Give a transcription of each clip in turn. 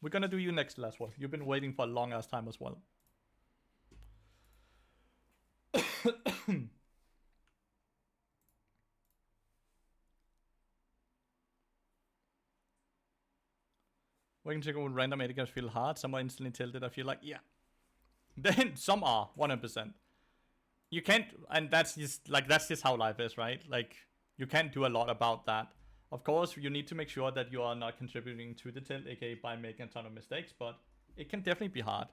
We're gonna do you next, Laswell. You've been waiting for a long ass time as well. Waiting to go with random editors feel hard. Some are instantly tilted. I feel like, yeah. Then some are 100%. You can't, and that's just how life is, right? Like, you can't do a lot about that. Of course, you need to make sure that you are not contributing to the tilt, aka by making a ton of mistakes, but it can definitely be hard.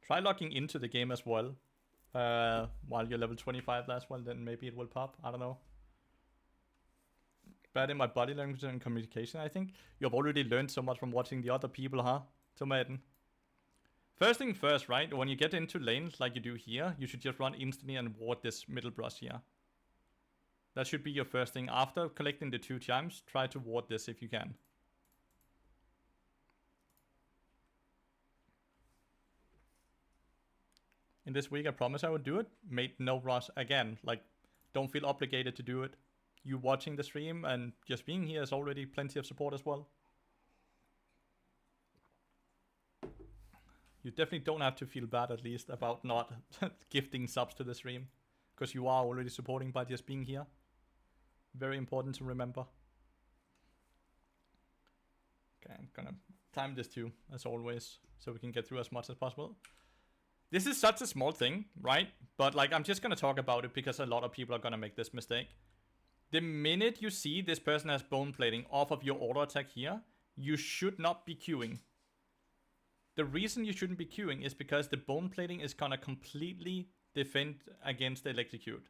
Try logging into the game as well. While you're level 25 last one, then maybe it will pop. I don't know. Bad in my body language and communication, I think. You've already learned so much from watching the other people, huh? Tomaten. First thing first, right? When you get into lanes like you do here, you should just run instantly and ward this middle brush here. That should be your first thing. After collecting the 2 chimes, try to ward this if you can. In this week, I promise I would do it. Made no rush again. Like, don't feel obligated to do it. You watching the stream and just being here is already plenty of support as well. You definitely don't have to feel bad, at least, about not gifting subs to the stream. Because you are already supporting by just being here. Very important to remember. Okay, I'm gonna time this too, as always, so we can get through as much as possible. This is such a small thing, right? But like, I'm just gonna talk about it because a lot of people are gonna make this mistake. The minute you see this person has bone plating off of your auto attack here, you should not be queuing. The reason you shouldn't be queuing is because the bone plating is gonna completely defend against the electrocute.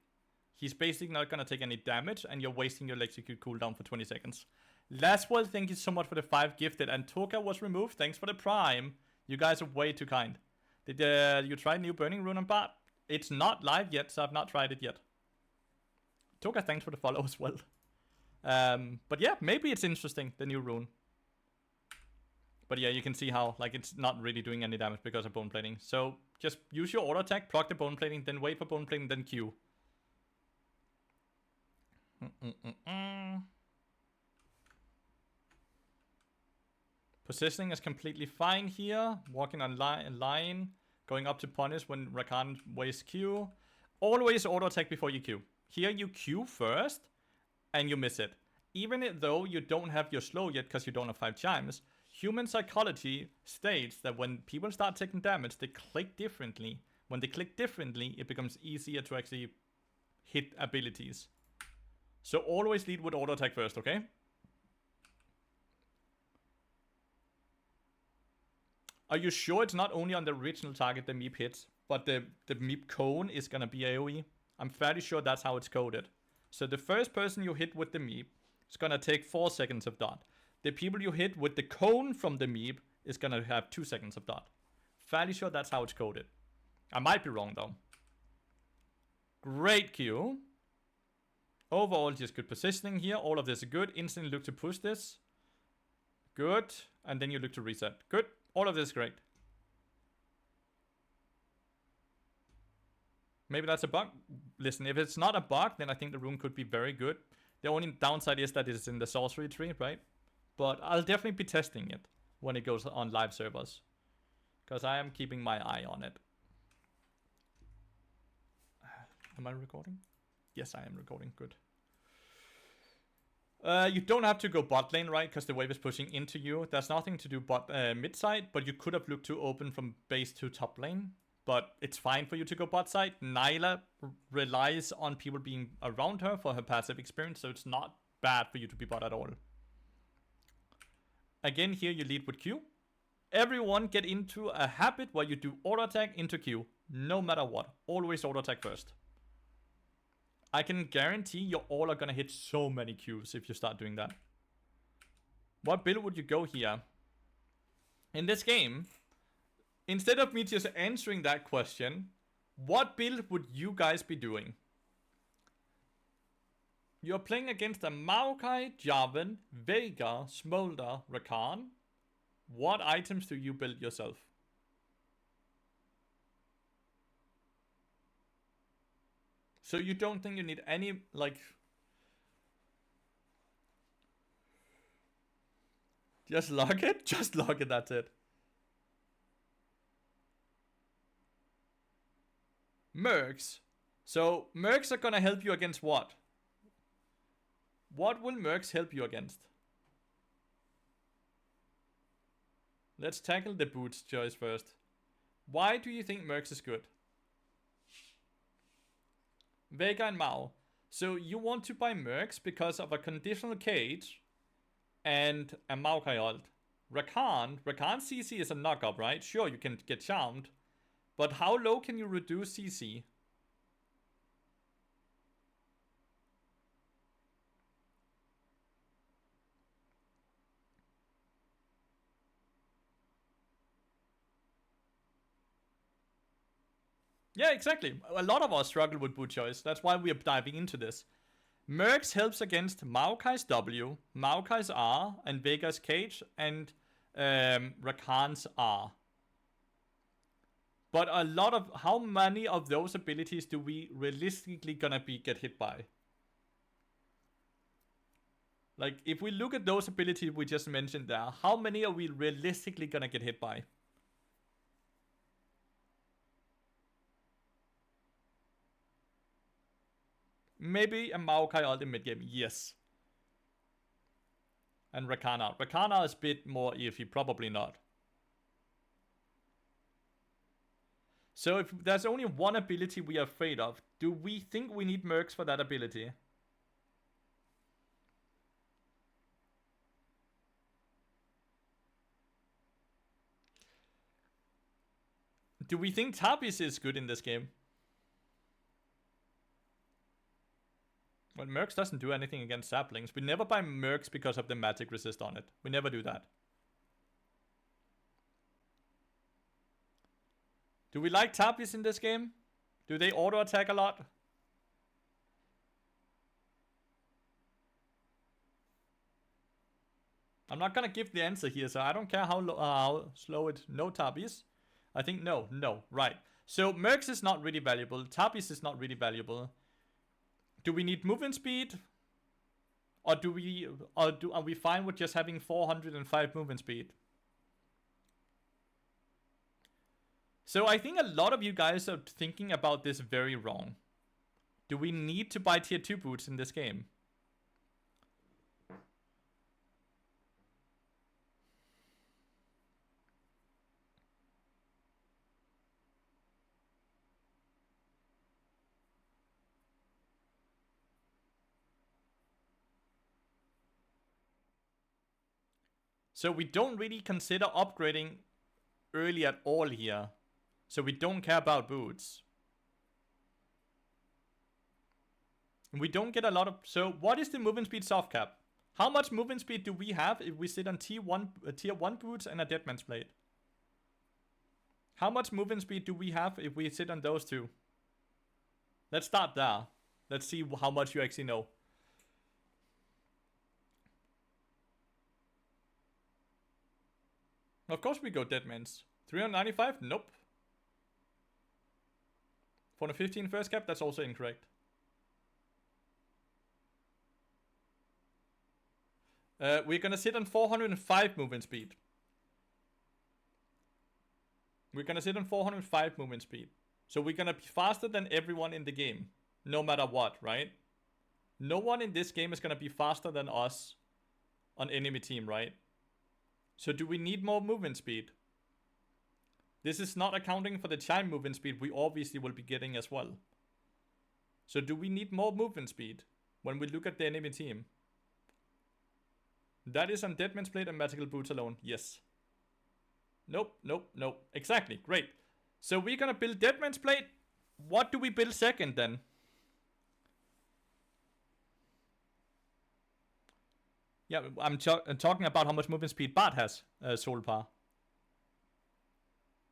He's basically not gonna take any damage, and you're wasting your electrocute cooldown for 20 seconds. Laswell, thank you so much for the 5 gifted, and Toka was removed. Thanks for the prime. You guys are way too kind. Did you try new burning rune on bot? It's not live yet, so I've not tried it yet. Toka, thanks for the follow as well. But yeah, maybe it's interesting, the new rune. But yeah, you can see how like it's not really doing any damage because of bone plating. So just use your auto attack, proc the bone plating, then wait for bone plating, then Q. Positioning is completely fine here. Walking on line, going up to punish when Rakan wastes Q. Always auto attack before you Q. Here you Q first, and you miss it. Even though you don't have your slow yet because you don't have 5 chimes, human psychology states that when people start taking damage, they click differently. When they click differently, it becomes easier to actually hit abilities. So always lead with auto attack first, okay? Are you sure it's not only on the original target the Meep hits, but the Meep cone is gonna be AoE? I'm fairly sure that's how it's coded. So the first person you hit with the Meep is gonna take 4 seconds of dot. The people you hit with the cone from the Meep is gonna have 2 seconds of dot. Fairly sure that's how it's coded. I might be wrong though. Great Q. Overall, just good positioning here. All of this is good. Instantly look to push this. Good. And then you look to reset. Good. All of this is great. Maybe that's a bug. Listen, if it's not a bug, then I think the rune could be very good. The only downside is that it's in the sorcery tree, right? But I'll definitely be testing it when it goes on live servers. Because I am keeping my eye on it. Am I recording? Yes, I am recording. Good. You don't have to go bot lane, right? Because the wave is pushing into you. There's nothing to do bot mid side, but you could have looked to open from base to top lane. But it's fine for you to go bot side. Nyla relies on people being around her for her passive experience, so it's not bad for you to be bot at all. Again, here you lead with Q. Everyone get into a habit where you do auto attack into Q. No matter what. Always auto attack first. I can guarantee you all are gonna hit so many Qs if you start doing that. What build would you go here? In this game, instead of me just answering that question, what build would you guys be doing? You're playing against a Maokai, Jarvan, Veigar, Smolder, Rakan. What items do you build yourself? So you don't think you need any, like... Just lock it? Just lock it, that's it. Mercs. So, Mercs are gonna help you against what? What will Mercs help you against? Let's tackle the boots choice first. Why do you think Mercs is good? Vega and Mao. So you want to buy Mercs because of a conditional cage and a Maokai ult. Rakan CC is a knockup, right? Sure, you can get charmed. But how low can you reduce CC? Yeah, exactly. A lot of us struggle with boot choice. That's why we are diving into this. Mercs helps against Maokai's W, Maokai's R, and Vega's Cage, and Rakan's R. But a lot of... How many of those abilities do we realistically gonna get hit by? Like, if we look at those abilities we just mentioned there, how many are we realistically gonna get hit by? Maybe a Maokai ult in mid game, yes. And Rakana. Rakana is a bit more iffy, probably not. So if there's only one ability we are afraid of, do we think we need Mercs for that ability? Do we think Tabis is good in this game? Well, Mercs doesn't do anything against saplings. We never buy Mercs because of the magic resist on it. We never do that. Do we like Tabis in this game? Do they auto attack a lot? I'm not gonna give the answer here, so I don't care how slow it. No Tabis. I think no, right. So Mercs is not really valuable. Tabis is not really valuable. Do we need movement speed? Or are we fine with just having 405 movement speed? So I think a lot of you guys are thinking about this very wrong. Do we need to buy tier 2 boots in this game? So we don't really consider upgrading early at all here. So we don't care about boots. We don't get a lot of... So what is the movement speed soft cap? How much movement speed do we have if we sit on tier 1 boots and a Deadman's Blade? How much movement speed do we have if we sit on those two? Let's start there. Let's see how much you actually know. Of course we go Deadman's. 395? Nope. For the 15 first cap, that's also incorrect. We're gonna sit on 405 movement speed. We're gonna sit on 405 movement speed. So we're gonna be faster than everyone in the game. No matter what, right? No one in this game is gonna be faster than us on enemy team, right? So do we need more movement speed? This is not accounting for the chime movement speed we obviously will be getting as well. So do we need more movement speed when we look at the enemy team? That is on Deadman's Blade and Magical Boots alone, yes. Nope. Exactly, great. So we're gonna build Deadman's Blade. What do we build second then? Yeah, I'm talking about how much movement speed Bart has, Solpar.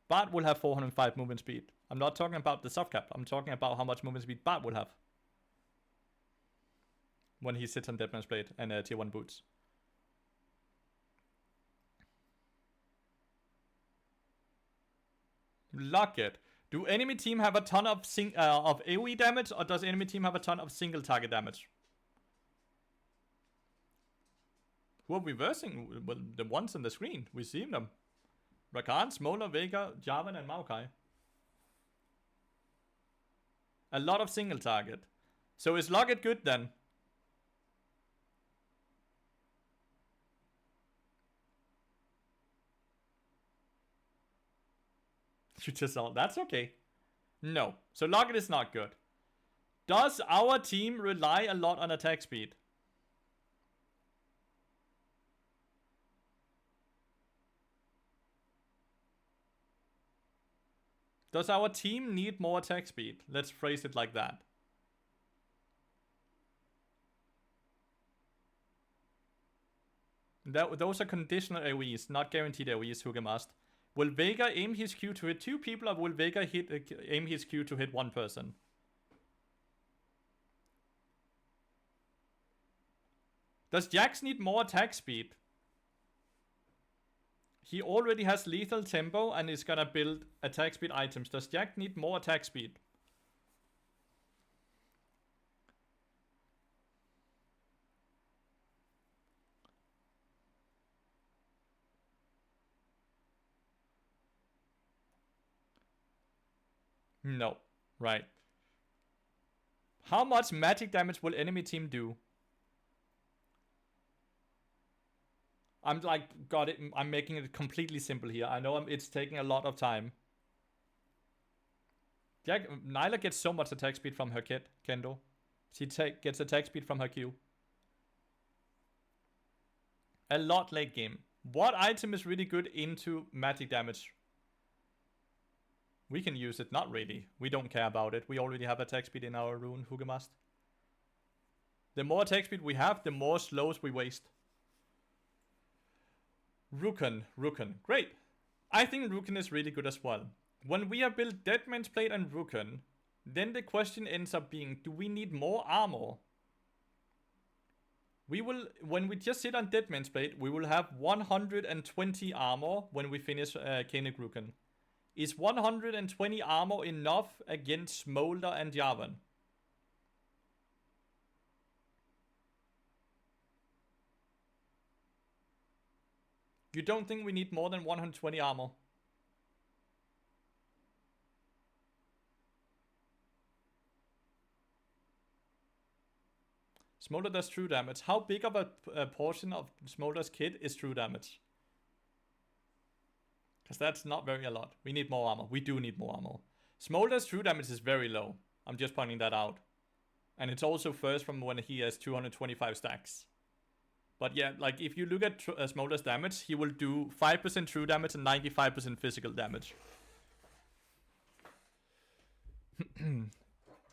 Bart will have 405 movement speed. I'm not talking about the soft cap. I'm talking about how much movement speed Bart will have when he sits on Deadman's Blade and tier 1 boots. Lock it. Do enemy team have a ton of AoE damage, or does enemy team have a ton of single target damage? Who are we versing? Well, the ones on the screen. We've seen them. Rakan, Smolder, Vega, Jarvan, and Maokai. A lot of single target. So is Locket good then? You just saw. That's okay. No. So Locket is not good. Does our team rely a lot on attack speed? Does our team need more attack speed? Let's phrase it like that. Those are conditional AoEs, not guaranteed AoEs, Hooker must. Will Vega aim his Q to hit 2 people, or will Vega aim his Q to hit 1 person? Does Jax need more attack speed? He already has lethal tempo and is gonna build attack speed items. Does Jax need more attack speed? No. Right. How much magic damage will enemy team do? I'm like, got it. I'm making it completely simple here. I know it's taking a lot of time. Nyla gets so much attack speed from her kit, Kendo. She gets attack speed from her Q. A lot late game. What item is really good into magic damage? We can use it. Not really. We don't care about it. We already have attack speed in our rune, Hugemast. The more attack speed we have, the more slows we waste. Rukun. Great. I think Rukun is really good as well. When we have built Deadman's Plate and Rukun, then the question ends up being, do we need more armor? We will, when we just sit on Deadman's Plate, we will have 120 armor when we finish Koenig Rukun. Is 120 armor enough against Smolder and Jarvan? You don't think we need more than 120 armor? Smolder does true damage. How big of a portion of Smolder's kit is true damage? Because that's not very a lot. We need more armor. We do need more armor. Smolder's true damage is very low. I'm just pointing that out. And it's also first from when he has 225 stacks. But yeah, like if you look at Smolder's damage, he will do 5% true damage and 95% physical damage.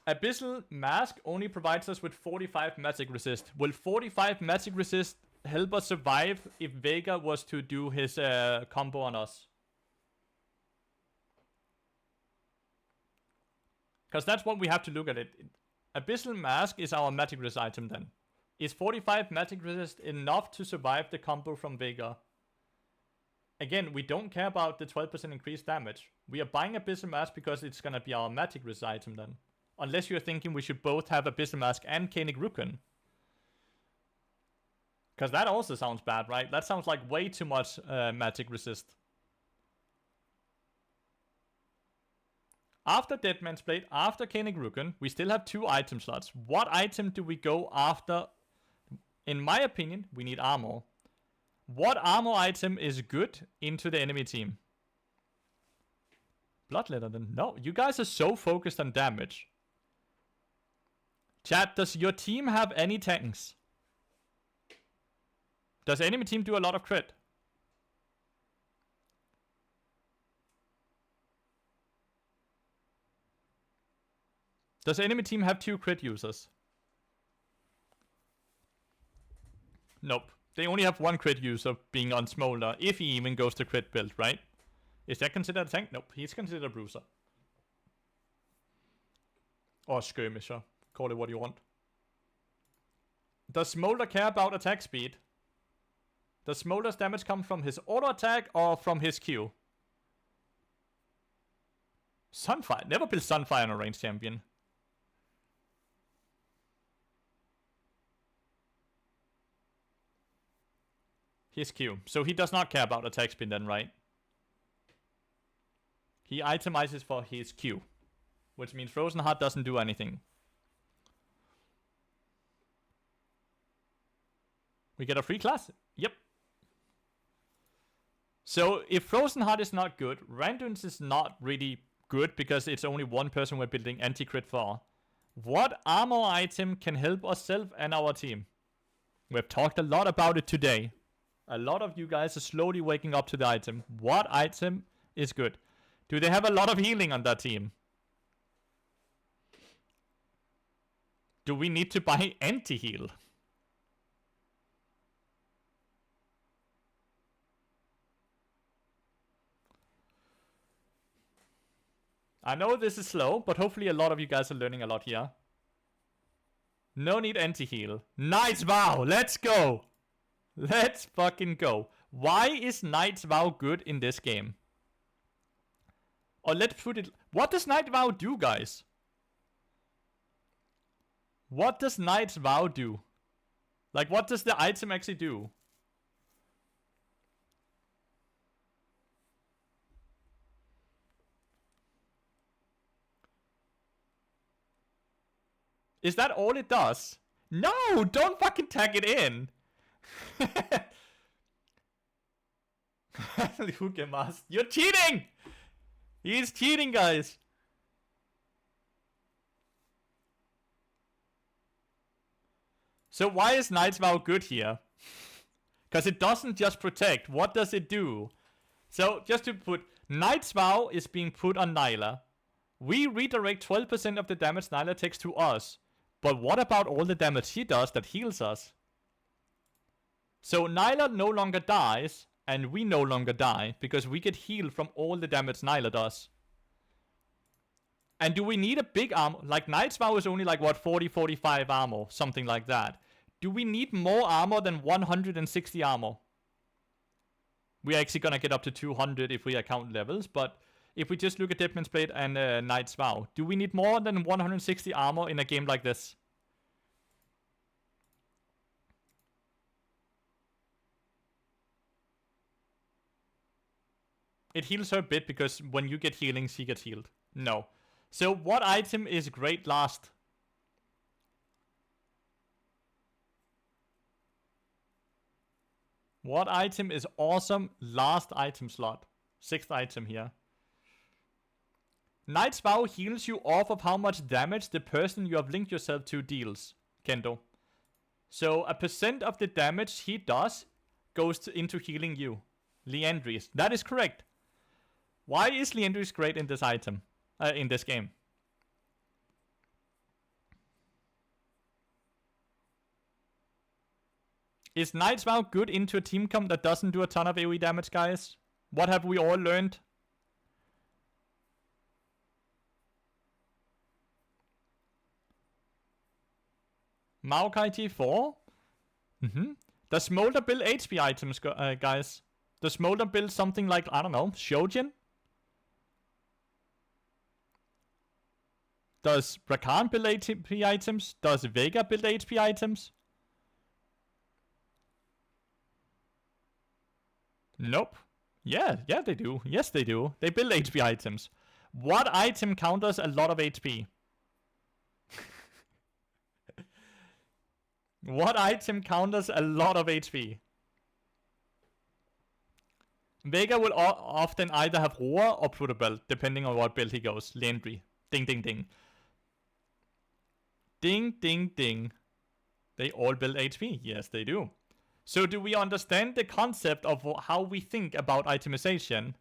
Abyssal Mask only provides us with 45 magic resist. Will 45 magic resist help us survive if Vega was to do his combo on us? Because that's what we have to look at it. Abyssal Mask is our magic resist item then. Is 45 magic resist enough to survive the combo from Vega? Again, we don't care about the 12% increased damage. We are buying Abyssal Mask because it's gonna be our magic resist item then. Unless you're thinking we should both have Abyssal Mask and Koenig Rukun. Because that also sounds bad, right? That sounds like way too much magic resist. After Deadman's Plate, after Koenig Rukun, we still have 2 item slots. What item do we go after? In my opinion, we need armor. What armor item is good into the enemy team? Bloodletter then? No, you guys are so focused on damage. Chat, does your team have any tanks? Does enemy team do a lot of crit? Does enemy team have 2 crit users? Nope. They only have 1 crit user being on Smolder, if he even goes to crit build, right? Is that considered a tank? Nope. He's considered a bruiser. Or skirmisher. Call it what you want. Does Smolder care about attack speed? Does Smolder's damage come from his auto attack or from his Q? Sunfire. Never build Sunfire on a ranged champion. His Q. So he does not care about attack speed then, right? He itemizes for his Q. Which means Frozen Heart doesn't do anything. We get a free class? Yep. So if Frozen Heart is not good, Randuin's is not really good because it's only one person we're building anti-crit for. What armor item can help ourselves and our team? We've talked a lot about it today. A lot of you guys are slowly waking up to the item. What item is good? Do they have a lot of healing on that team? Do we need to buy anti-heal? I know this is slow, but hopefully a lot of you guys are learning a lot here. No need anti-heal. Knight's Vow! Let's go! Let's fucking go. Why is Knight's Vow good in this game? Or let's put it... What does Knight's Vow do, guys? What does Knight's Vow do? Like, what does the item actually do? Is that all it does? No! Don't fucking tag it in! You're cheating! He's cheating, guys! So why is Knight's Vow good here? Because it doesn't just protect. What does it do? So, just to put... Knight's Vow is being put on Nyla. We redirect 12% of the damage Nyla takes to us. But what about all the damage she does that heals us? So Nyla no longer dies, and we no longer die, because we get healed from all the damage Nyla does. And do we need a big armor? Like, Knight's Vow is only like, what, 40, 45 armor, something like that. Do we need more armor than 160 armor? We're actually gonna get up to 200 if we account levels, but if we just look at Deadman's Blade and Knight's Vow, do we need more than 160 armor in a game like this? It heals her a bit because when you get healing, she gets healed. No. So what item is great last? What item is awesome last item slot? 6th item here. Knight's Vow heals you off of how much damage the person you have linked yourself to deals, Kendo. So a percent of the damage he does goes into healing you. Liandry's. That is correct. Why is Liandry's great in this item? In this game? Is Knight's Vow good into a team comp that doesn't do a ton of AoE damage, guys? What have we all learned? Maokai T4? Does Smolder build HP items, guys? Does Smolder build something like, I don't know, Shojin? Does Rakan build HP items? Does Vega build HP items? Nope. Yeah, they do. Yes, they do. They build HP items. What item counters a lot of HP? What item counters a lot of HP? Vega will often either have Roar or Pluto Belt, depending on what build he goes. Landry. Ding, ding, ding. Ding, ding, ding. They all build HP. Yes, they do. So do we understand the concept of how we think about itemization?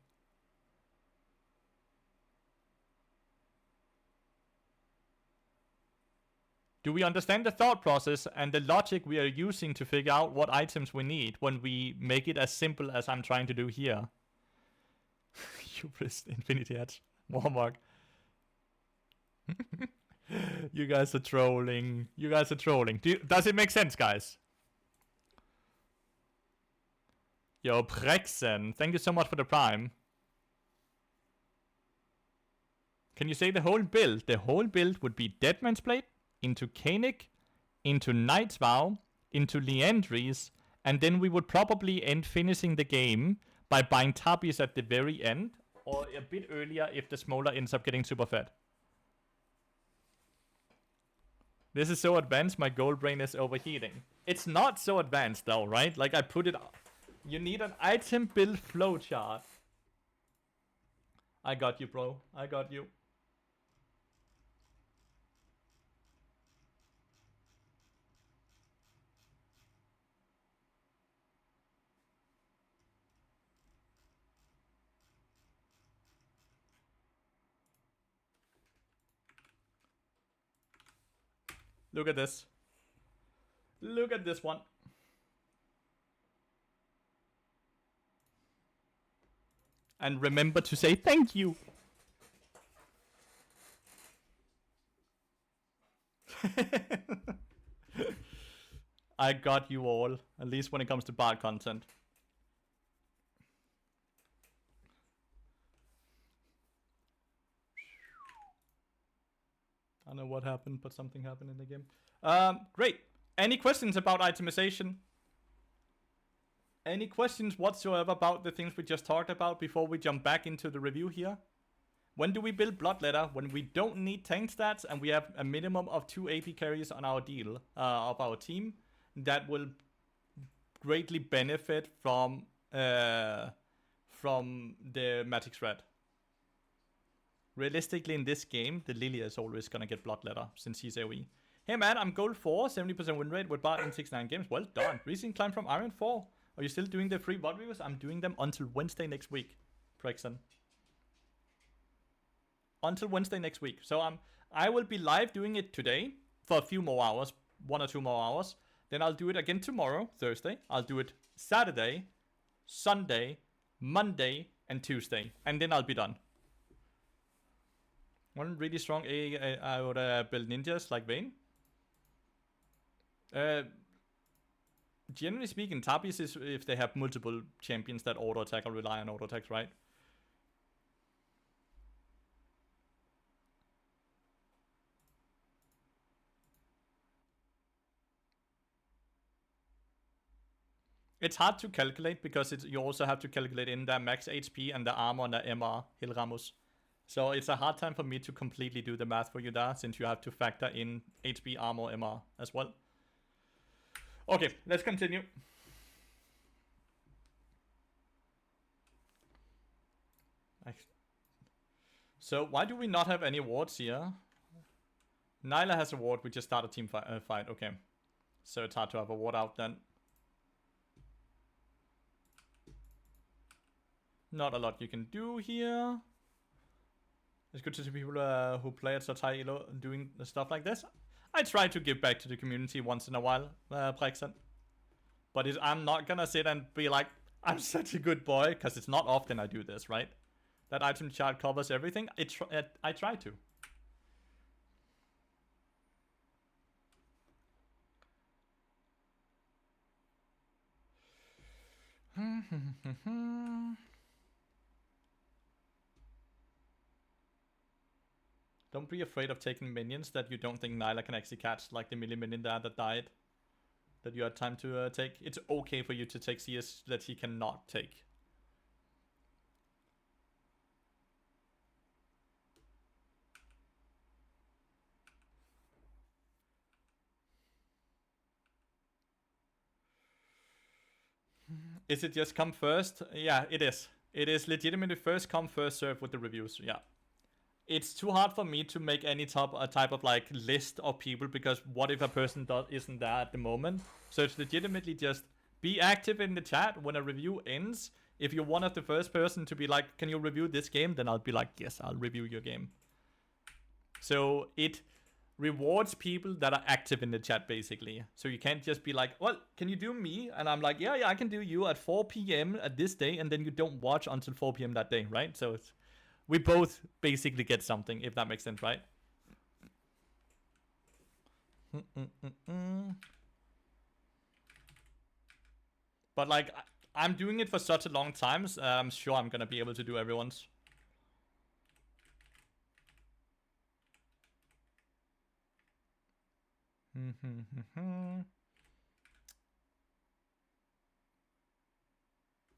Do we understand the thought process and the logic we are using to figure out what items we need when we make it as simple as I'm trying to do here? Hubris, Infinity Edge, Warmark. You guys are trolling. You guys are trolling. Does it make sense, guys? Yo, Prexen, thank you so much for the prime. Can you say the whole build? The whole build would be Deadman's Blade, into Koenig, into Knight's Vow, into Liandry's, And then we would probably end finishing the game by buying Tabbies at the very end, or a bit earlier if the Smolar ends up getting super fed. This is so advanced, my gold brain is overheating. It's not so advanced though, right? Like I put it... You need an item build flowchart. I got you, bro. I got you. Look at this. Look at this one. And remember to say thank you. I got you all. At least when it comes to bard content. I don't know what happened, but something happened in the game. Great. Any questions about itemization? Any questions whatsoever about the things we just talked about before we jump back into the review here? When do we build Bloodletter? When we don't need tank stats and we have a minimum of 2 AP carries on our deal of our team, that will greatly benefit from the Magic Thread. Realistically, in this game, the Lilia is always gonna get Bloodletter since he's AoE. Hey man, I'm gold 4, 70% win rate with Bard in 6-9 games. Well done. Recent climb from Iron 4. Are you still doing the free VOD reviews? I'm doing them until Wednesday next week, Prexon. Until Wednesday next week. So I will be live doing it today for a few more hours, 1 or 2 more hours. Then I'll do it again tomorrow, Thursday. I'll do it Saturday, Sunday, Monday, and Tuesday. And then I'll be done. One really strong I would build ninjas like Vayne. Generally speaking, Tabbies is if they have multiple champions that auto attack or rely on auto attacks, right? It's hard to calculate because you also have to calculate in the max HP and the armor and the MR, Hilramus. So it's a hard time for me to completely do the math for you there, since you have to factor in HP, armor, MR as well. Okay, let's continue. So why do we not have any awards here? Nyla has a award, we just start a team fight, okay. So it's hard to have a award out then. Not a lot you can do here. It's good to see people who play at such high elo doing stuff like this. I try to give back to the community once in a while, Prexon. But I'm not gonna sit and be like, I'm such a good boy, because it's not often I do this, right? That item chart covers everything. I try to. Don't be afraid of taking minions that you don't think Nyla can actually catch, like the minion there that died. That you had time to take. It's okay for you to take CS that he cannot take. Is it just come first? Yeah, it is. It is legitimately first come, first serve with the reviews, yeah. It's too hard for me to make any type of like list of people, because what if a person isn't there at the moment? So it's legitimately just be active in the chat when a review ends. If you're one of the first person to be like, can you review this game? Then I'll be like, yes, I'll review your game. So it rewards people that are active in the chat, basically. So you can't just be like, well, can you do me? And I'm like, yeah, I can do you at 4 p.m. at this day, and then you don't watch until 4 p.m. that day, right? So it's, we both basically get something, if that makes sense, right? But like, I'm doing it for such a long time, so I'm sure I'm gonna be able to do everyone's.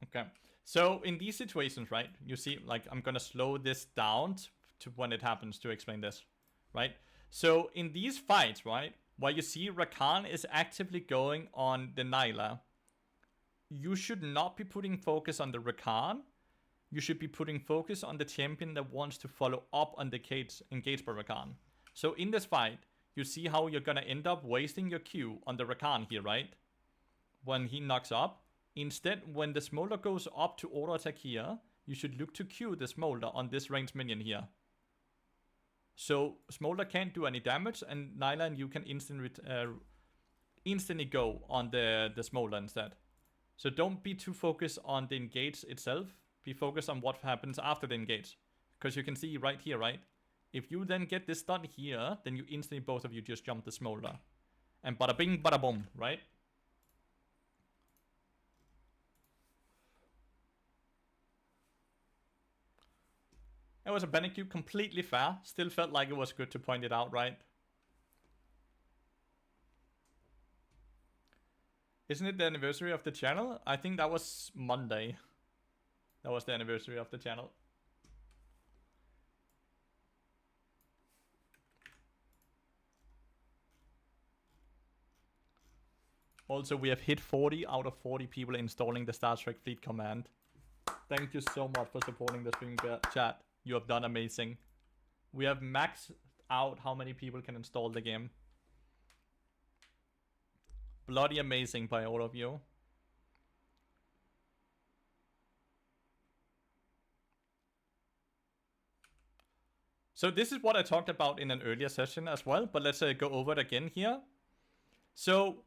Okay. So in these situations, right, you see, like, I'm gonna slow this down to when it happens to explain this, right? So in these fights, right, where you see Rakan is actively going on the Nyla, you should not be putting focus on the Rakan. You should be putting focus on the champion that wants to follow up on the engaged by Rakan. So in this fight, you see how you're gonna end up wasting your Q on the Rakan here, right? When he knocks up. Instead, when the Smolder goes up to auto attack here, you should look to Q the Smolder on this ranged minion here. So Smolder can't do any damage, and Nyla and you can instantly go on the Smolder instead. So don't be too focused on the engage itself. Be focused on what happens after the engage. Because you can see right here, right? If you then get this stun here, then you instantly, both of you, just jump the Smolder. And bada bing, bada boom, right? It was a Banning Cube, completely fair. Still felt like it was good to point it out, right? Isn't it the anniversary of the channel? I think that was Monday. That was the anniversary of the channel. Also, we have hit 40 out of 40 people installing the Star Trek Fleet Command. Thank you so much for supporting the stream chat. You have done amazing. We have maxed out how many people can install the game. Bloody amazing by all of you. So this is what I talked about in an earlier session as well, but let's go over it again here. So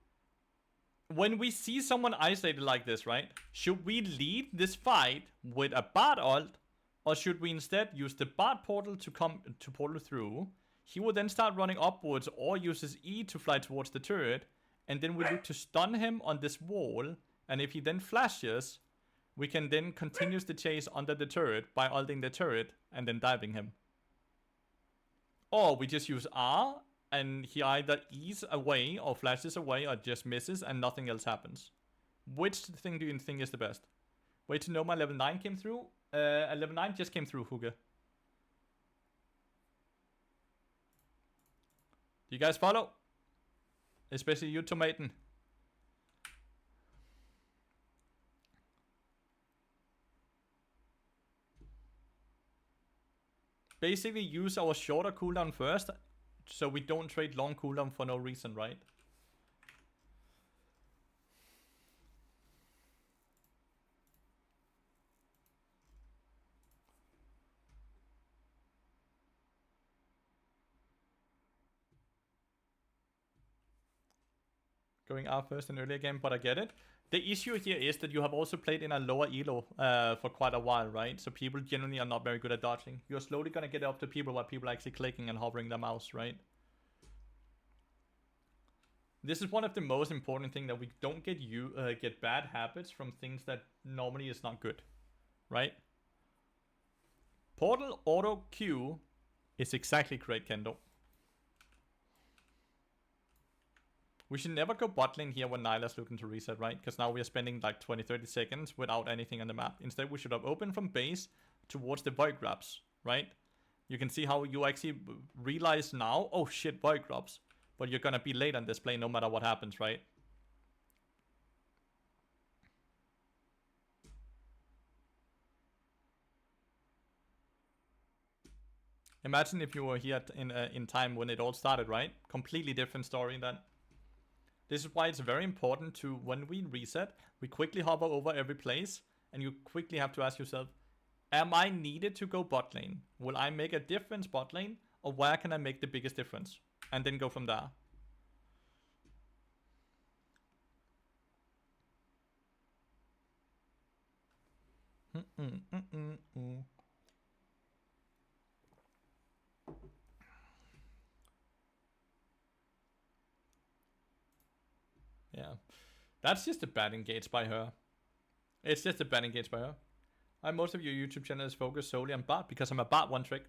when we see someone isolated like this, right? Should we lead this fight with a Bard ult, or should we instead use the Bard portal to come to portal through? He will then start running upwards or use his E to fly towards the turret, and then we look to stun him on this wall, and if he then flashes, we can then continue the chase under the turret by ulting the turret and then diving him. Or we just use R, and he either E's away or flashes away or just misses and nothing else happens. Which thing do you think is the best? Wait to know my level 9 came through? Level 9 just came through, Huge. Do you guys follow? Especially you, Tomaten. Basically use our shorter cooldown first, so we don't trade long cooldown for no reason, right? Going out first in earlier game, but I get it. The issue here is that you have also played in a lower elo for quite a while, right? So people generally are not very good at dodging. You're slowly gonna get up to people where people are actually clicking and hovering their mouse, right? This is one of the most important things, that we don't get bad habits from things that normally is not good, right? Portal auto Q is exactly correct, Kendo. We should never go bot lane here when Nyla's looking to reset, right? Because now we are spending like 20-30 seconds without anything on the map. Instead, we should have opened from base towards the void grabs, right? You can see how you actually realize now, oh shit, void grabs. But you're gonna be late on this play no matter what happens, right? Imagine if you were here in time when it all started, right? Completely different story then. This is why it's very important to, when we reset, we quickly hover over every place, and you quickly have to ask yourself, am I needed to go bot lane? Will I make a difference bot lane, or where can I make the biggest difference? And then go from there. Yeah, that's just a bad engage by her. It's just a bad engage by her. Most of your YouTube channel is focused solely on Bart because I'm a Bart one trick.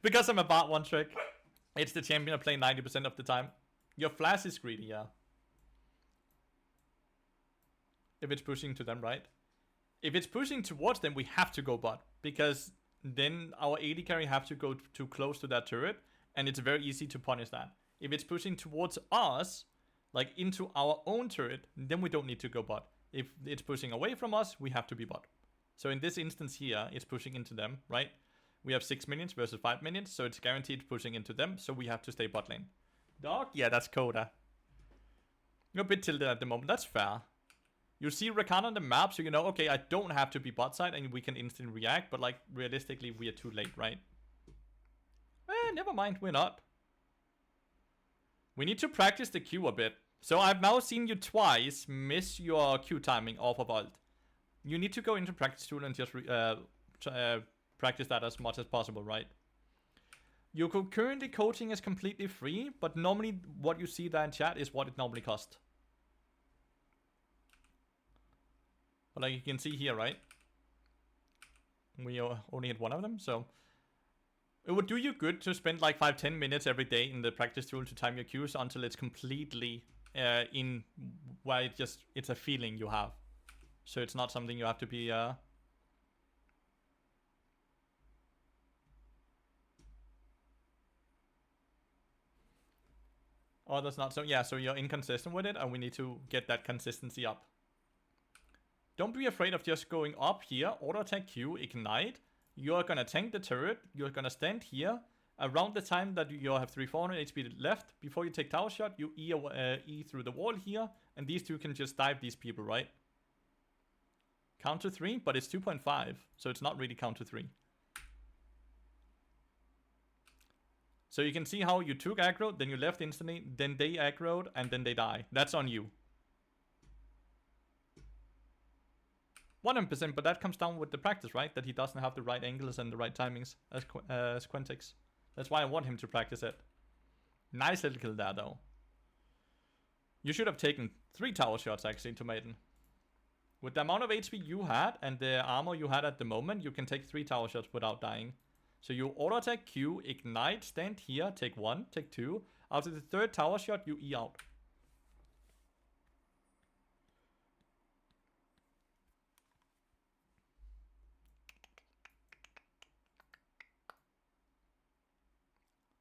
Because I'm a Bart one trick. It's the champion I play 90% of the time. Your flash is greedy, yeah. if it's pushing to them, right? If it's pushing towards them, we have to go bot, because then our AD carry have to go too close to that turret, and it's very easy to punish that. If it's pushing towards us, like into our own turret, then we don't need to go bot. If it's pushing away from us, we have to be bot. So in this instance here, it's pushing into them, right? We have 6 minions versus 5 minions, so it's guaranteed pushing into them, so we have to stay bot lane. Dog? Yeah, that's Coda. You're a bit tilted at the moment, that's fair. You see Rakan on the map, so you know, okay, I don't have to be bot side and we can instantly react, but like, realistically, we are too late, right? Never mind, we're not. We need to practice the Q a bit. So I've now seen you twice miss your Q timing off of ult. You need to go into practice tool and just practice that as much as possible, right? Your currently coaching is completely free, but normally what you see there in chat is what it normally costs. But like you can see here, right? We only hit one of them, so it would do you good to spend like 5-10 minutes every day in the practice tool to time your Qs until it's completely in where it's a feeling you have. So it's not something you have to be Oh, that's not so. Yeah, so you're inconsistent with it, and we need to get that consistency up. Don't be afraid of just going up here, auto attack Q, ignite. You're gonna tank the turret. You're gonna stand here. Around the time that you have 300-400 HP left, before you take tower shot, you E through the wall here, and these two can just dive these people, right? Count to 3, but it's 2.5, so it's not really count to 3. So you can see how you took aggro, then you left instantly, then they aggroed, and then they die. That's on you. 100%, but that comes down with the practice, right? That he doesn't have the right angles and the right timings as Quentix. That's why I want him to practice it. Nice little kill there, though. You should have taken 3 tower shots, actually, to Maiden. With the amount of HP you had and the armor you had at the moment, you can take 3 tower shots without dying. So you auto attack Q, ignite, stand here, take 1, take 2. After the 3rd tower shot, you E out.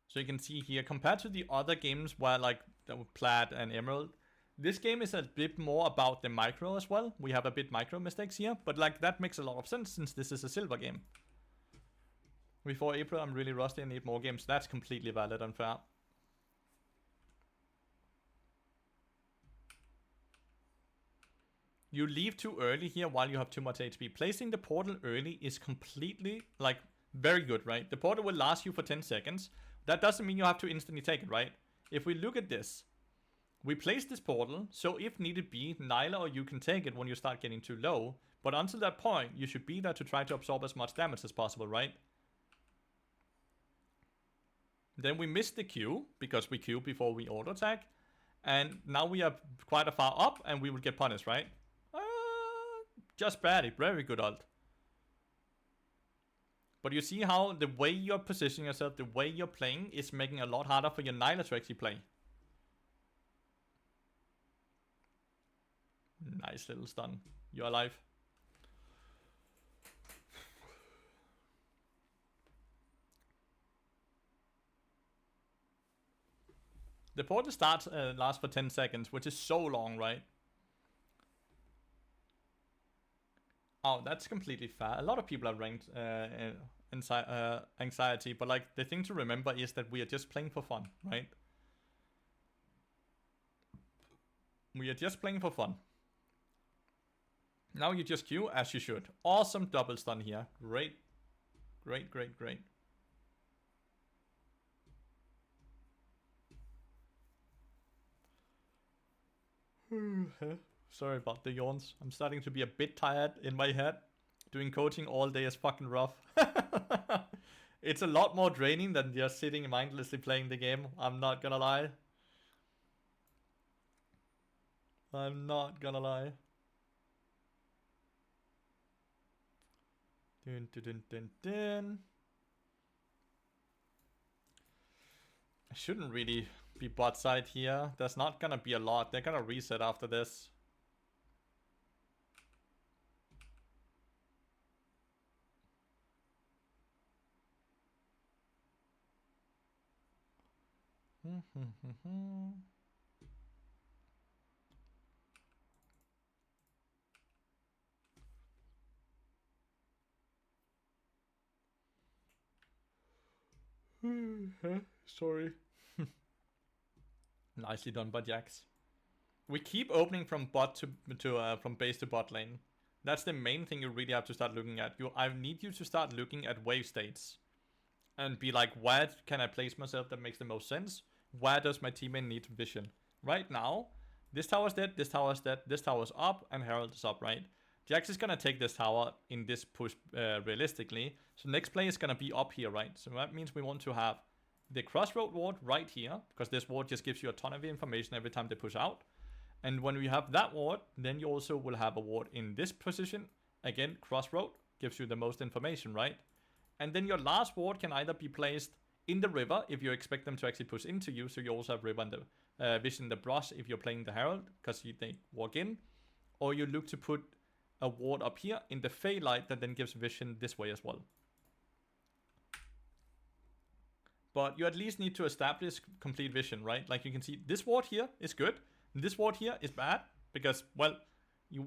So you can see here, compared to the other games where like Plat and Emerald, this game is a bit more about the micro as well. We have a bit micro mistakes here, but like that makes a lot of sense since this is a silver game. Before April, I'm really rusty and need more games. That's completely valid and fair. You leave too early here while you have too much HP. Placing the portal early is completely, like, very good, right? The portal will last you for 10 seconds. That doesn't mean you have to instantly take it, right? If we look at this, we place this portal, so if needed be, Nyla or you can take it when you start getting too low. But until that point, you should be there to try to absorb as much damage as possible, right? Then we missed the Q, because we Q before we auto attack. And now we are quite a far up, and we will get punished, right? Just barely. Very good ult. But you see how the way you're positioning yourself, the way you're playing, is making it a lot harder for your Nyla to actually play. Nice little stun. You're alive. The portal starts lasts for 10 seconds, which is so long, right? Oh, that's completely fair. A lot of people are ranked anxiety, but like the thing to remember is that we are just playing for fun, right? We are just playing for fun. Now you just queue as you should. Awesome double stun here. Great. Great, great, great. Sorry about the yawns. I'm starting to be a bit tired in my head. Doing coaching all day is fucking rough. It's a lot more draining than just sitting mindlessly playing the game. I'm not gonna lie. I'm not gonna lie. Dun, dun, dun, dun, dun. I shouldn't really be bot side here. There's not gonna be a lot. They're gonna reset after this. Sorry. Nicely done by Jax. We keep opening from bot to from base to bot lane. That's the main thing you really have to start looking at. I need you to start looking at wave states and be like, where can I place myself that makes the most sense? Where does my teammate need vision? Right now, this tower's dead, this tower's dead, this tower's up, and Herald is up, right? Jax is gonna take this tower in this push realistically. So next play is gonna be up here, right? So that means we want to have the crossroad ward right here, because this ward just gives you a ton of information every time they push out. And when we have that ward, then you also will have a ward in this position. Again, crossroad gives you the most information, right? And then your last ward can either be placed in the river if you expect them to actually push into you. So you also have river and the vision in the brush if you're playing the Herald, because they walk in. Or you look to put a ward up here in the Fey light that then gives vision this way as well. But you at least need to establish complete vision, right? Like you can see this ward here is good. This ward here is bad because, well,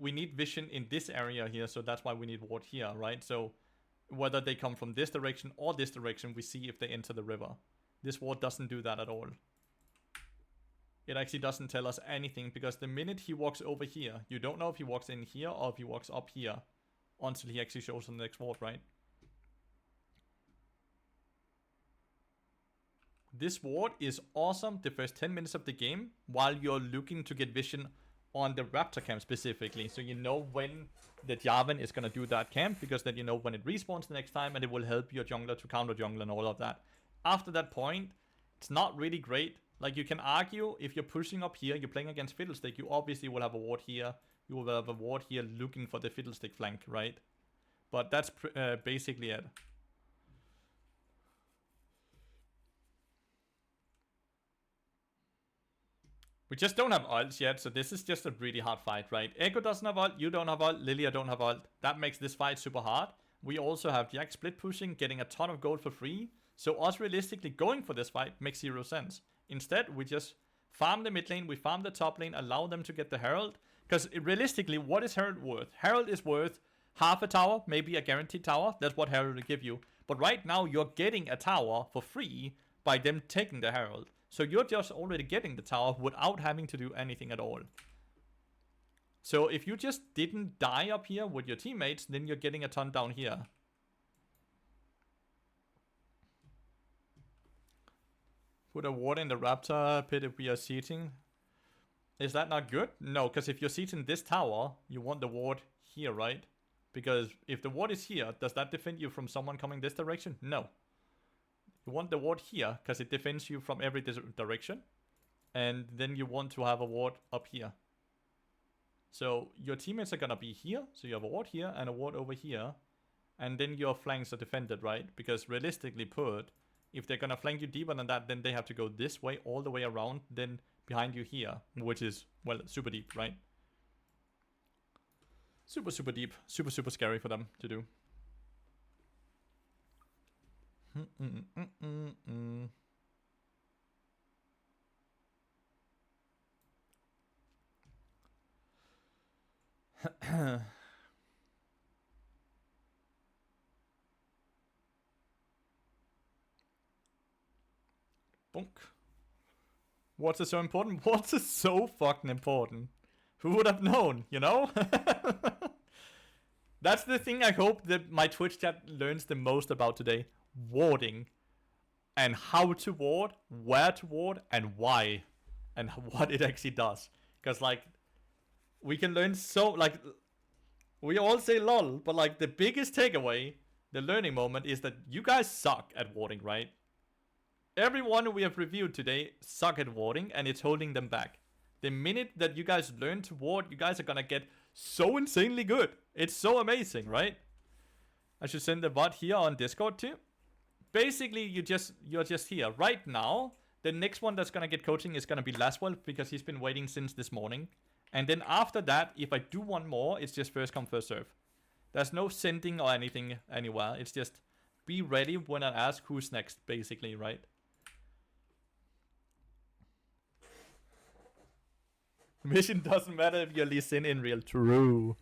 we need vision in this area here. So that's why we need ward here, right? So whether they come from this direction or this direction, we see if they enter the river. This ward doesn't do that at all. It actually doesn't tell us anything because the minute he walks over here, you don't know if he walks in here or if he walks up here until he actually shows the next ward, right? This ward is awesome the first 10 minutes of the game while you're looking to get vision on the Raptor camp specifically. So you know when the Jarvan is going to do that camp, because then you know when it respawns the next time and it will help your jungler to counter jungle and all of that. After that point, it's not really great. Like you can argue if you're pushing up here, you're playing against Fiddlestick, you obviously will have a ward here. You will have a ward here looking for the Fiddlestick flank, right? But that's basically it. We just don't have ults yet, so this is just a really hard fight, right? Echo doesn't have ult, you don't have ult, Lilia don't have ult. That makes this fight super hard. We also have Jack split pushing, getting a ton of gold for free. So us realistically going for this fight makes zero sense. Instead, we just farm the mid lane, we farm the top lane, allow them to get the Herald. Because realistically, what is Herald worth? Herald is worth half a tower, maybe a guaranteed tower. That's what Herald will give you. But right now, you're getting a tower for free by them taking the Herald. So you're just already getting the tower without having to do anything at all. So if you just didn't die up here with your teammates, then you're getting a ton down here. Put a ward in the Raptor pit if we are seating. Is that not good? No, because if you're seating this tower, you want the ward here, right? Because if the ward is here, does that defend you from someone coming this direction? No. You want the ward here, because it defends you from every direction. And then you want to have a ward up here. So your teammates are going to be here. So you have a ward here and a ward over here. And then your flanks are defended, right? Because realistically put, if they're going to flank you deeper than that, then they have to go this way, all the way around, then behind you here. Which is, well, super deep, right? Super, super deep. Super, super scary for them to do. Bonk. What's so important? What's so fucking important? Who would have known, you know? That's the thing I hope that my Twitch chat learns the most about today. Warding. And how to ward, where to ward, and why. And what it actually does. Because, like, we can learn so, like, we all say lol, but, like, the biggest takeaway, the learning moment, is that you guys suck at warding, right? Everyone we have reviewed today suck at warding, and it's holding them back. The minute that you guys learn to ward, you guys are gonna get so insanely good. It's so amazing, right? I should send the bot here on Discord too. Basically, you're just here. Right now, the next one that's gonna get coaching is gonna be Laswell, because he's been waiting since this morning. And then after that, if I do one more, it's just first come, first serve. There's no sending or anything anywhere. It's just be ready when I ask who's next, basically, right? Mission doesn't matter if you're Lee Sin in real. True.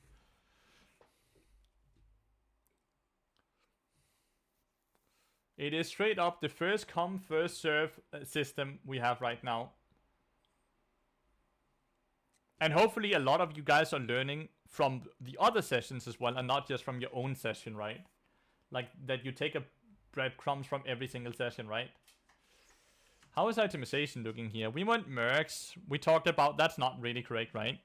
It is straight up the first come, first serve system we have right now. And hopefully a lot of you guys are learning from the other sessions as well, and not just from your own session, right? Like, that you take a breadcrumbs from every single session, right? How is itemization looking here? We went mercs. We talked about that's not really correct, right?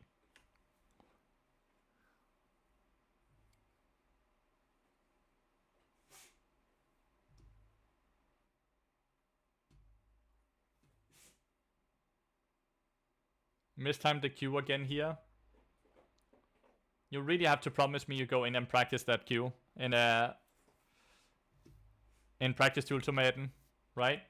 Mistimed the queue again here. You really have to promise me you go in and practice that queue in practice to Ultimaten, right?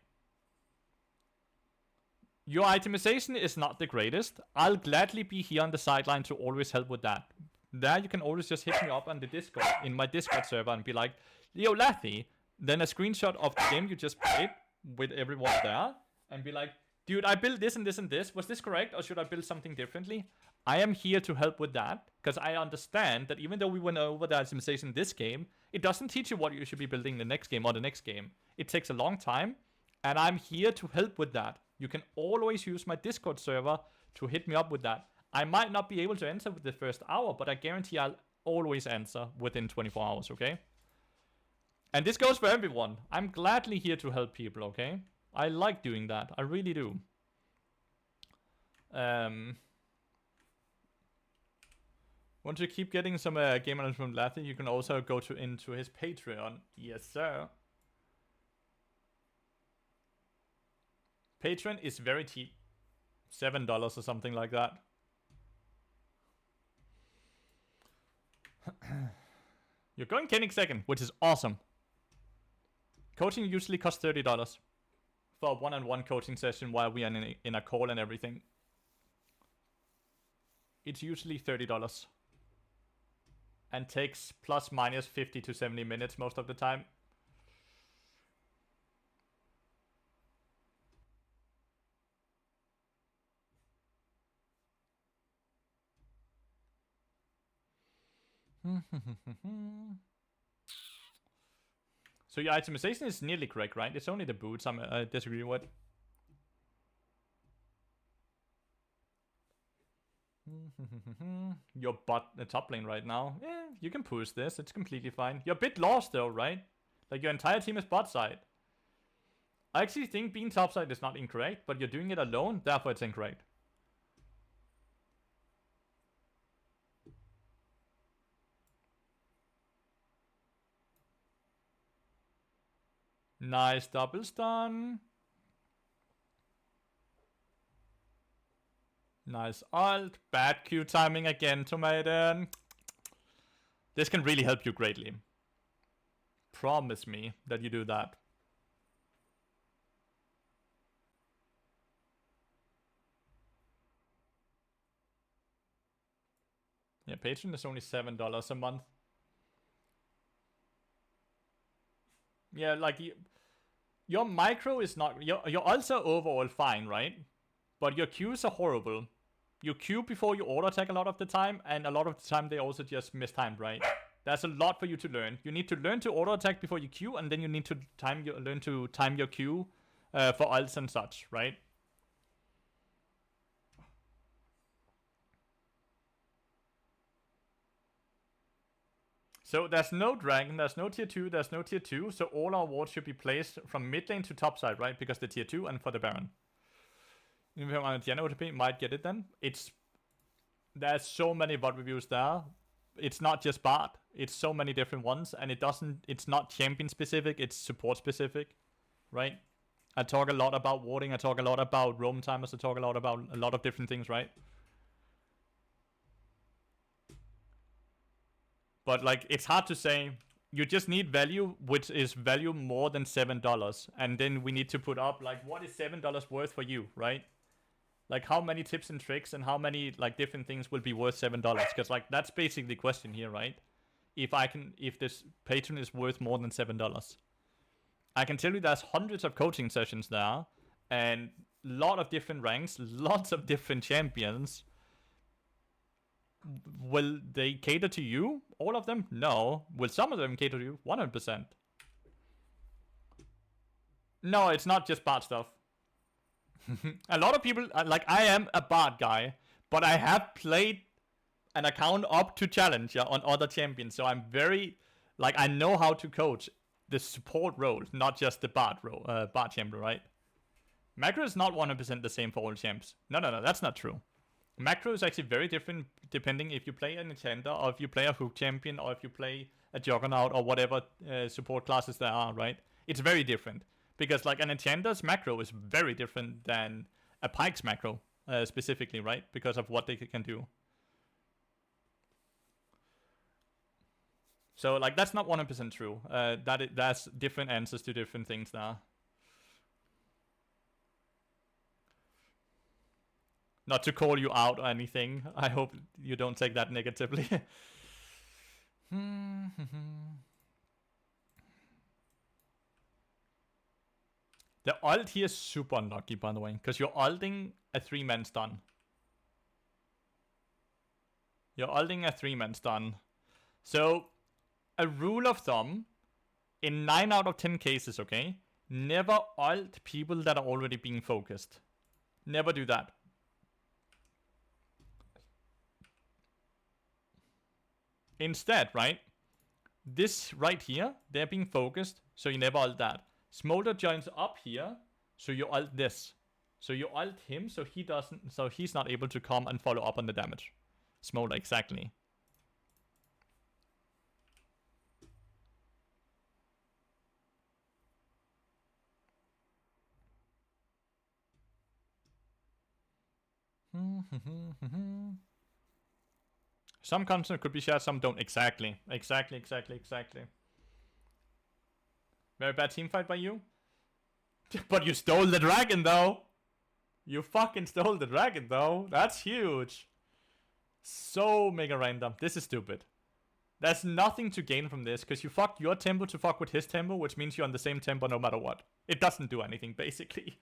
Your itemization is not the greatest. I'll gladly be here on the sideline to always help with that. There you can always just hit me up on the Discord, in my Discord server, and be like, yo, Lathy, then a screenshot of the game you just played with everyone there, and be like, dude, I built this and this and this. Was this correct, or should I build something differently? I am here to help with that, because I understand that even though we went over the itemization this game, it doesn't teach you what you should be building the next game or the next game. It takes a long time, and I'm here to help with that. You can always use my Discord server to hit me up with that. I might not be able to answer with the first hour, but I guarantee I'll always answer within 24 hours, okay? And this goes for everyone. I'm gladly here to help people, okay? I like doing that. I really do. Want to keep getting some game knowledge from Lathyrus? You can also go into his Patreon. Yes, sir. Patreon is very cheap. $7 or something like that. You're going Koenig second, which is awesome. Coaching usually costs $30 for a one-on-one coaching session while we are in a call and everything. It's usually $30 and takes plus minus 50 to 70 minutes most of the time. So your itemization is nearly correct, right? It's only the boots I disagree with. Your bot, the top lane right now. Yeah, you can push this. It's completely fine. You're a bit lost though, right? Like your entire team is bot side. I actually think being top side is not incorrect, but you're doing it alone, therefore it's incorrect. Nice double stun. Nice ult. Bad Q timing again, Tomaten. This can really help you greatly. Promise me that you do that. Yeah, Patreon is only $7 a month. Yeah, like your micro is not your ults are overall fine, right? But your Qs are horrible. You Q before you auto attack a lot of the time, and a lot of the time they also just mistimed, right? There's a lot for you to learn. You need to learn to auto attack before you Q, and then you need to learn to time your Q for ults and such, right? So there's no dragon, there's no tier 2, there's no tier 2, so all our wards should be placed from mid lane to top side, right? Because the tier 2 and for the Baron. If you're on a Diana OTP, might get it then. There's so many VOD reviews there. It's not just Bard, it's so many different ones, and it's not champion specific, it's support specific, right? I talk a lot about warding, I talk a lot about roam timers, I talk a lot about a lot of different things, right? But like, it's hard to say. You just need value, which is value more than $7. And then we need to put up, like, what is $7 worth for you, right? Like, how many tips and tricks and how many, like, different things will be worth $7? Because, like, that's basically the question here, right? If this patron is worth more than $7. I can tell you there's hundreds of coaching sessions there. And a lot of different ranks, lots of different champions. Will they cater to you? All of them? No. Will some of them cater to you? 100%. No, it's not just bad stuff. A lot of people, like, I am a bard guy, but I have played an account up to challenger on other champions, so I'm very, like, I know how to coach the support role, not just the bard role, bard champion, right? Macro is not 100% the same for all champs. No, that's not true. Macro is actually very different depending if you play an enchanter, or if you play a hook champion, or if you play a juggernaut, or whatever support classes there are, right? It's very different. Because, like, an enchanter's macro is very different than a pike's macro, specifically, right? Because of what they can do. So, like, that's not 100% true. That's different answers to different things there. Not to call you out or anything. I hope you don't take that negatively. The ult here is super unlucky, by the way, because you're ulting a 3-man stun. You're ulting a 3-man stun. So, a rule of thumb, in 9 out of 10 cases, okay? Never ult people that are already being focused. Never do that. Instead, right? This right here, they're being focused, so you never ult that. Smolder joins up here, so you ult this. So you ult him, so he's not able to come and follow up on the damage. Smolder, exactly. Some content could be shared, some don't. Exactly. Very bad team fight by you. But you stole the dragon, though. You fucking stole the dragon, though. That's huge. So mega random. This is stupid. There's nothing to gain from this, because you fucked your tempo to fuck with his tempo, which means you're on the same tempo no matter what. It doesn't do anything, basically.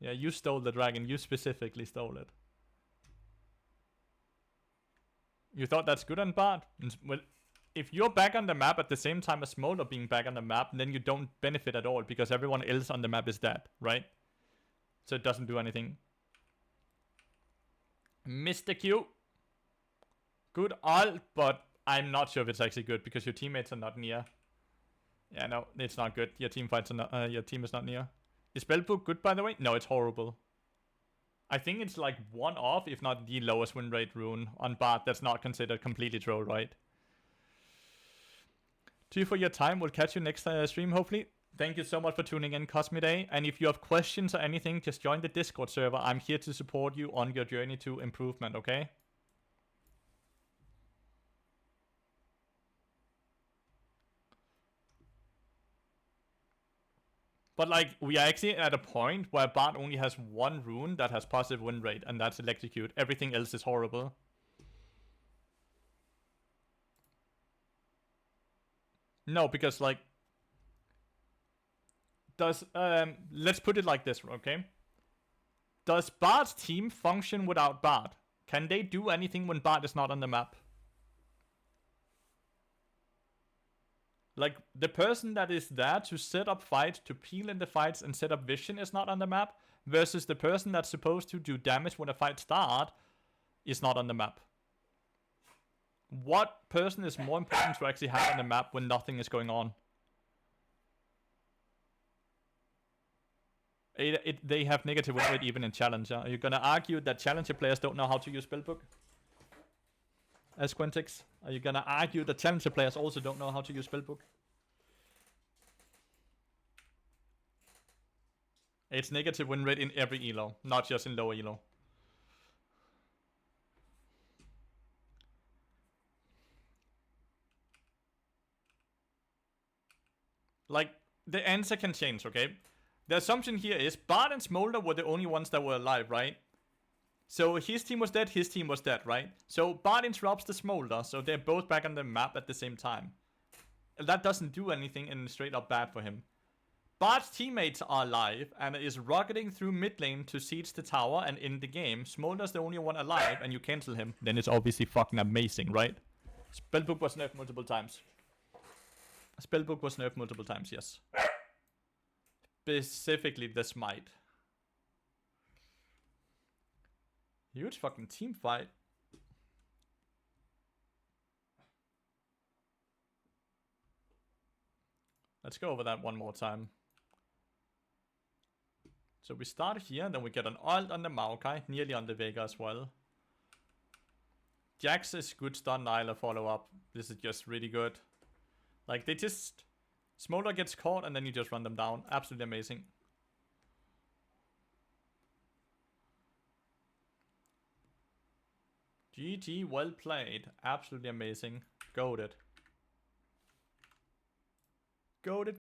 Yeah, you stole the dragon. You specifically stole it. You thought that's good and bad? Well, if you're back on the map at the same time as Smolder being back on the map, then you don't benefit at all because everyone else on the map is dead, right? So it doesn't do anything. Mr. Q. Good ult, but I'm not sure if it's actually good because your teammates are not near. Yeah, no, it's not good. Your team fights are not, your team is not near. Is Spellbook good, by the way? No, it's horrible. I think it's like one off, if not the lowest win rate rune on Bard. That's not considered completely troll, right? To you for your time. We'll catch you next stream, hopefully. Thank you so much for tuning in, Cosmiday. And if you have questions or anything, just join the Discord server. I'm here to support you on your journey to improvement, okay? But, like, we are actually at a point where Bard only has one rune that has positive win rate, and that's Electrocute. Everything else is horrible. No, because, like... let's put it like this, okay? Does Bard's team function without Bard? Can they do anything when Bard is not on the map? Like, the person that is there to set up fights, to peel in the fights and set up vision is not on the map, versus the person that's supposed to do damage when a fight starts is not on the map. What person is more important to actually have on the map when nothing is going on? They have negative win rate even in Challenger. Are you gonna argue that Challenger players don't know how to use Spellbook? As Quintix, are you gonna argue that Challenger players also don't know how to use Spellbook? It's negative win rate in every elo, not just in lower elo. Like, the answer can change, okay? The assumption here is Bard and Smolder were the only ones that were alive, right? So his team was dead, his team was dead, right? So Bard interrupts the Smolder, so they're both back on the map at the same time. That doesn't do anything and straight up bad for him. Bard's teammates are alive and is rocketing through mid lane to siege the tower and end the game. Smolder's the only one alive and you cancel him. Then it's obviously fucking amazing, right? Spellbook was nerfed multiple times. Spellbook was nerfed multiple times, yes. Specifically the smite. Huge fucking team fight. Let's go over that one more time. So we start here, then we get an ult on the Maokai, nearly on the Vega as well. Jax is good stun, Nyla follow up. This is just really good. Like they just... Smolder gets caught and then you just run them down. Absolutely amazing. GG, well played. Absolutely amazing. Goated. Goated.